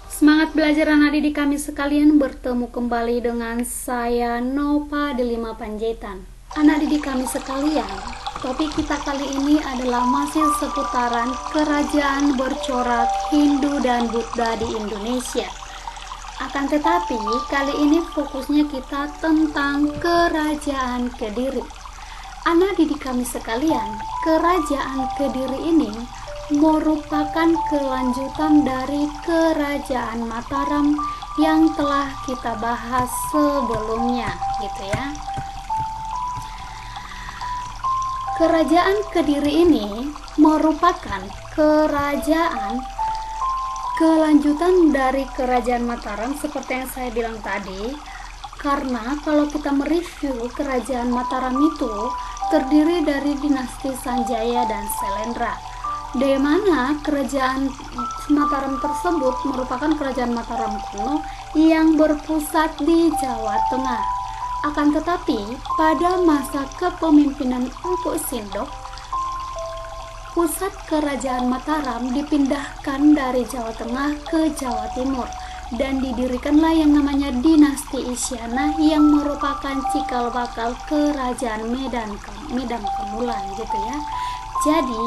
Semangat belajar anak didik kami sekalian, bertemu kembali dengan saya Nova Delima Panjaitan. Anak didik kami sekalian, topik kita kali ini adalah masih seputaran kerajaan bercorak Hindu dan Buddha di Indonesia. Akan tetapi kali ini fokusnya kita tentang kerajaan Kediri. Anak didik kami sekalian, kerajaan Kediri ini merupakan kelanjutan dari kerajaan Mataram yang telah kita bahas sebelumnya, gitu ya. Kerajaan Kediri ini merupakan kerajaan kelanjutan dari kerajaan Mataram seperti yang saya bilang tadi, karena kalau kita mereview kerajaan Mataram itu terdiri dari dinasti Sanjaya dan Selendra, di mana kerajaan Mataram tersebut merupakan kerajaan Mataram kuno yang berpusat di Jawa Tengah. Akan tetapi pada masa kepemimpinan Empu Sindok, pusat kerajaan Mataram dipindahkan dari Jawa Tengah ke Jawa Timur dan didirikanlah yang namanya dinasti Isyana yang merupakan cikal bakal kerajaan Medan Kamulan, gitu ya. Jadi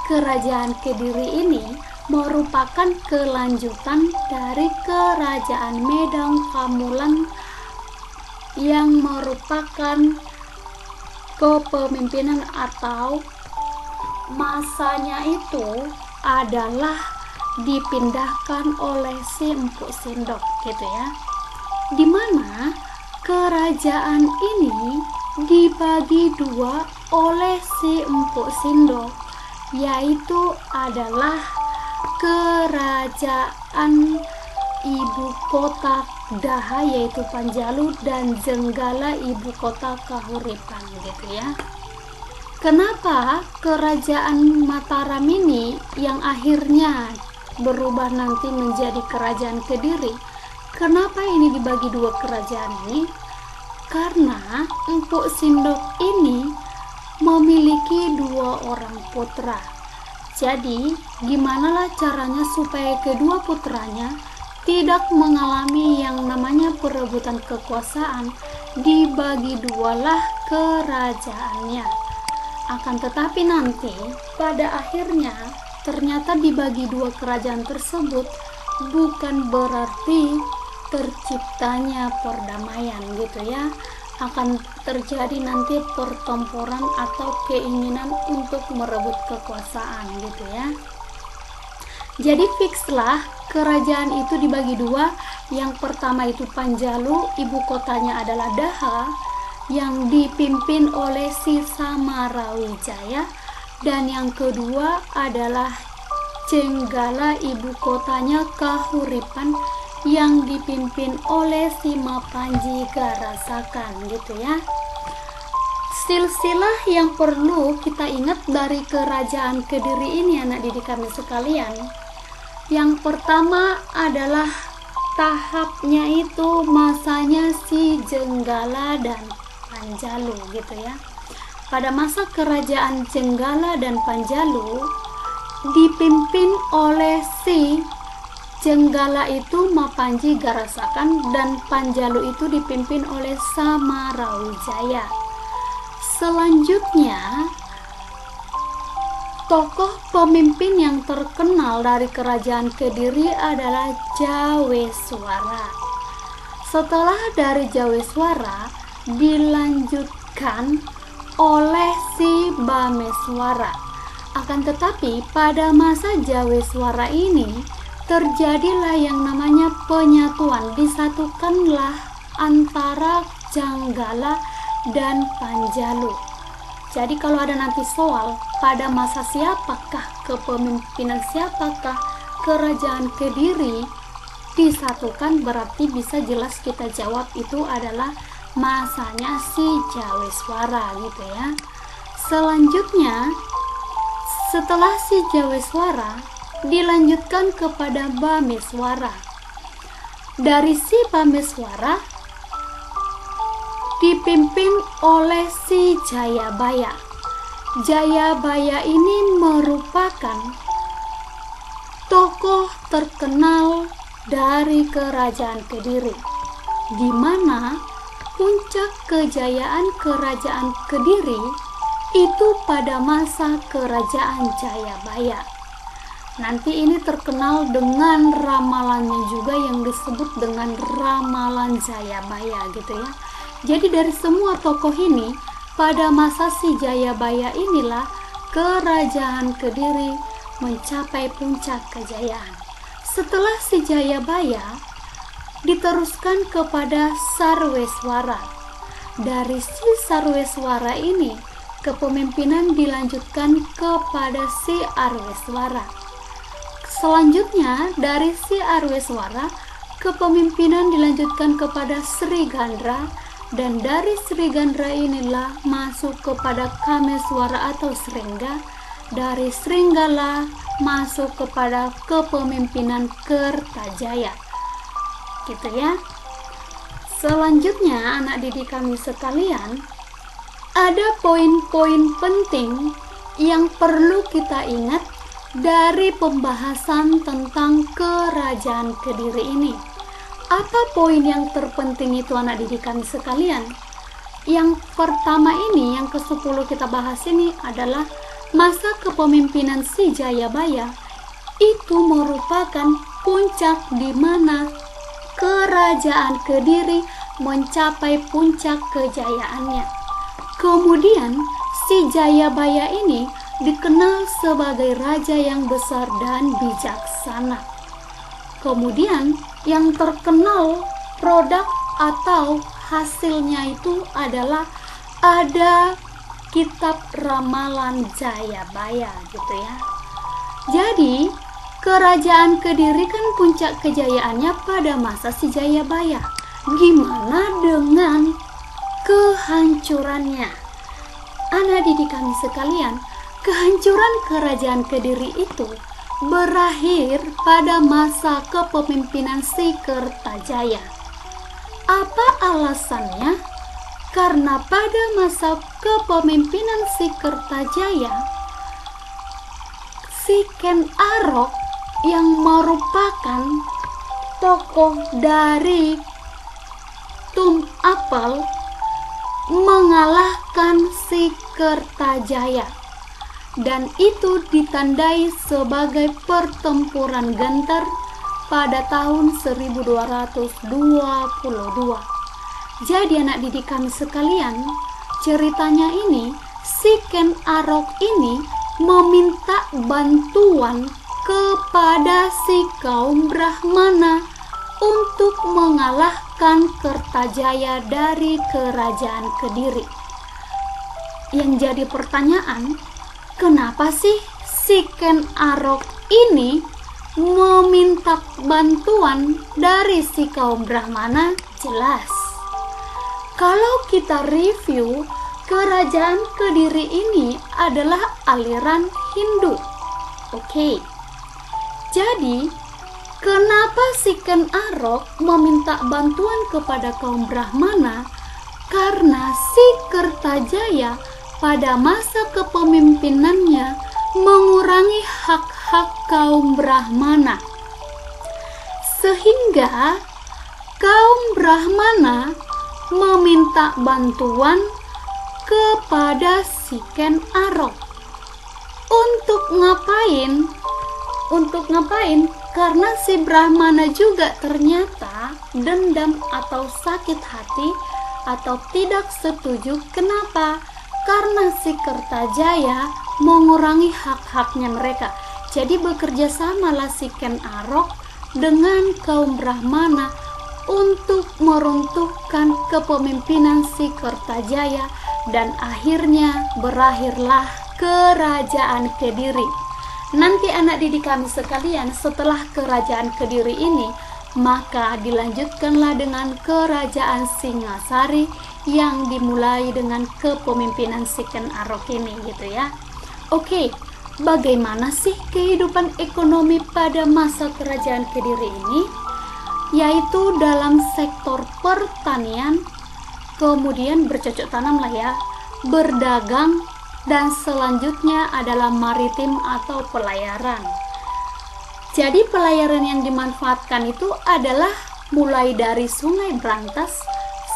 kerajaan Kediri ini merupakan kelanjutan dari kerajaan Medan Kamulan yang merupakan kepemimpinan atau masanya itu adalah dipindahkan oleh si Empu Sindok, gitu ya. Dimana kerajaan ini dibagi dua oleh si Empu Sindok, yaitu adalah kerajaan ibu kota Daha yaitu Panjalu dan Jenggala ibu kota Kahuripan, gitu ya. Kenapa kerajaan Mataram ini yang akhirnya berubah nanti menjadi kerajaan Kediri? Kenapa ini dibagi dua kerajaan ini? Karena Empu Sindok ini memiliki dua orang putra. Jadi, gimanalah caranya supaya kedua putranya tidak mengalami yang namanya perebutan kekuasaan? Dibagi dualah kerajaannya. Akan tetapi nanti pada akhirnya ternyata dibagi dua kerajaan tersebut bukan berarti terciptanya perdamaian, gitu ya. Akan terjadi nanti pertempuran atau keinginan untuk merebut kekuasaan, gitu ya. Jadi fikslah kerajaan itu dibagi dua. Yang pertama itu Panjalu, ibu kotanya adalah Daha yang dipimpin oleh si Samarawijaya, dan yang kedua adalah Jenggala, ibu kotanya Kahuripan yang dipimpin oleh si Mapanji Garasakan, gitu ya. Silsilah yang perlu kita ingat dari kerajaan Kediri ini anak didik kami sekalian. Yang pertama adalah tahapnya itu masanya si Jenggala dan Panjalu, gitu ya. Pada masa kerajaan Jenggala dan Panjalu dipimpin oleh si Jenggala itu Mapanji Garasakan dan Panjalu itu dipimpin oleh Samarawijaya. Selanjutnya, tokoh pemimpin yang terkenal dari kerajaan Kediri adalah Jaweswara. Setelah dari Jaweswara dilanjutkan oleh si Bameswara. Akan tetapi pada masa Jaweswara ini terjadilah yang namanya penyatuan, disatukanlah antara Jenggala dan Panjalu. Jadi kalau ada nanti soal pada masa siapakah kepemimpinan siapakah kerajaan Kediri disatukan, berarti bisa jelas kita jawab itu adalah masanya si Jaweswara, gitu ya. Selanjutnya setelah si Jaweswara dilanjutkan kepada Bameswara. Dari si Bameswara dipimpin oleh si Jayabaya. Jayabaya ini merupakan tokoh terkenal dari kerajaan Kediri, di mana puncak kejayaan kerajaan Kediri itu pada masa kerajaan Jayabaya. Nanti ini terkenal dengan ramalannya juga yang disebut dengan ramalan Jayabaya gitu ya. Jadi dari semua tokoh ini, pada masa si Jayabaya inilah kerajaan Kediri mencapai puncak kejayaan. Setelah si Jayabaya diteruskan kepada Sarweswara. Dari si Sarweswara ini kepemimpinan dilanjutkan kepada si Arweswara. Selanjutnya dari si Arweswara kepemimpinan dilanjutkan kepada Sri Gandra, dan dari Sri Gandra inilah masuk kepada Kameswara atau Sringga. Dari Sringgala masuk kepada kepemimpinan Kertajaya. Gitu ya. Selanjutnya anak didik kami sekalian, ada poin-poin penting yang perlu kita ingat dari pembahasan tentang kerajaan Kediri ini. Apa poin yang terpenting itu anak didik kami sekalian? Yang pertama ini, yang ke-10 kita bahas ini adalah masa kepemimpinan si Jayabaya itu merupakan puncak di mana kerajaan Kediri mencapai puncak kejayaannya. Kemudian si Jayabaya ini dikenal sebagai raja yang besar dan bijaksana. Kemudian yang terkenal produk atau hasilnya itu adalah ada kitab ramalan Jayabaya gitu ya. Jadi kerajaan Kediri kan puncak kejayaannya pada masa si Jayabaya. Gimana dengan kehancurannya? Anak didik kami sekalian, kehancuran kerajaan Kediri itu berakhir pada masa kepemimpinan si Kertajaya. Apa alasannya? Karena pada masa kepemimpinan si Kertajaya, si Ken Arok yang merupakan tokoh dari Tum Apel mengalahkan si Kertajaya, dan itu ditandai sebagai pertempuran Genter pada tahun 1222. Jadi anak didik kami sekalian, ceritanya ini si Ken Arok ini meminta bantuan kepada si kaum Brahmana untuk mengalahkan Kertajaya dari kerajaan Kediri. Yang jadi pertanyaan, kenapa sih si Ken Arok ini meminta bantuan dari si kaum Brahmana? Jelas, kalau kita review, kerajaan Kediri ini adalah aliran Hindu. Oke. Jadi, kenapa si Ken Arok meminta bantuan kepada kaum Brahmana? Karena si Kertajaya pada masa kepemimpinannya mengurangi hak-hak kaum Brahmana, sehingga kaum Brahmana meminta bantuan kepada si Ken Arok. Untuk ngapain? Karena si Brahmana juga ternyata dendam atau sakit hati atau tidak setuju. Kenapa? Karena si Kertajaya mengurangi hak-haknya mereka. Jadi bekerja samalah si Ken Arok dengan kaum Brahmana untuk meruntuhkan kepemimpinan si Kertajaya, dan akhirnya berakhirlah kerajaan Kediri. Nanti anak didik kami sekalian, setelah kerajaan Kediri ini, maka dilanjutkanlah dengan kerajaan Singasari yang dimulai dengan kepemimpinan si Ken Arok ini gitu ya. Oke, bagaimana sih kehidupan ekonomi pada masa kerajaan Kediri ini? Yaitu dalam sektor pertanian kemudian bercocok tanam lah ya, berdagang, dan selanjutnya adalah maritim atau pelayaran. Jadi pelayaran yang dimanfaatkan itu adalah mulai dari Sungai Brantas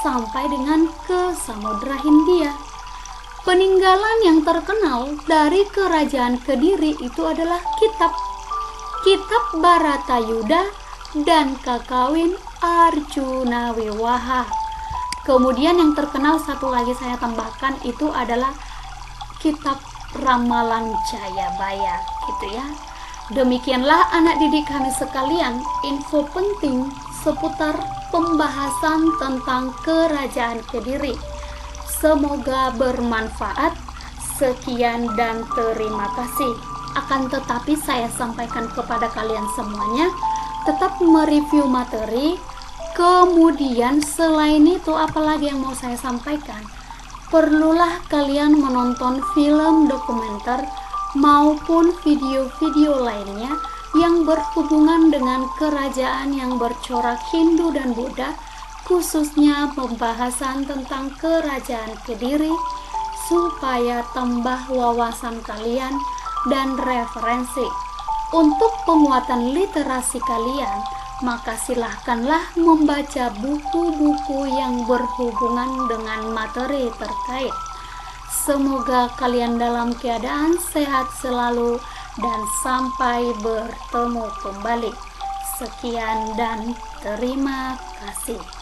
sampai dengan ke Samudra Hindia. Peninggalan yang terkenal dari Kerajaan Kediri itu adalah Kitab Bharatayuda dan Kakawin Arjuna Wiwaha. Kemudian yang terkenal satu lagi saya tambahkan itu adalah Kitab Ramalan Jayabaya, gitu ya. Demikianlah anak didik kami sekalian, info penting seputar pembahasan tentang Kerajaan Kediri. Semoga bermanfaat. Sekian dan terima kasih. Akan tetapi saya sampaikan kepada kalian semuanya, tetap mereview materi. Kemudian selain itu apalagi yang mau saya sampaikan? Perlulah kalian menonton film dokumenter maupun video-video lainnya yang berhubungan dengan kerajaan yang bercorak Hindu dan Buddha, khususnya pembahasan tentang Kerajaan Kediri, supaya tambah wawasan kalian dan referensi. Untuk penguatan literasi kalian, maka silahkanlah membaca buku-buku yang berhubungan dengan materi terkait. Semoga kalian dalam keadaan sehat selalu dan sampai bertemu kembali. Sekian dan terima kasih.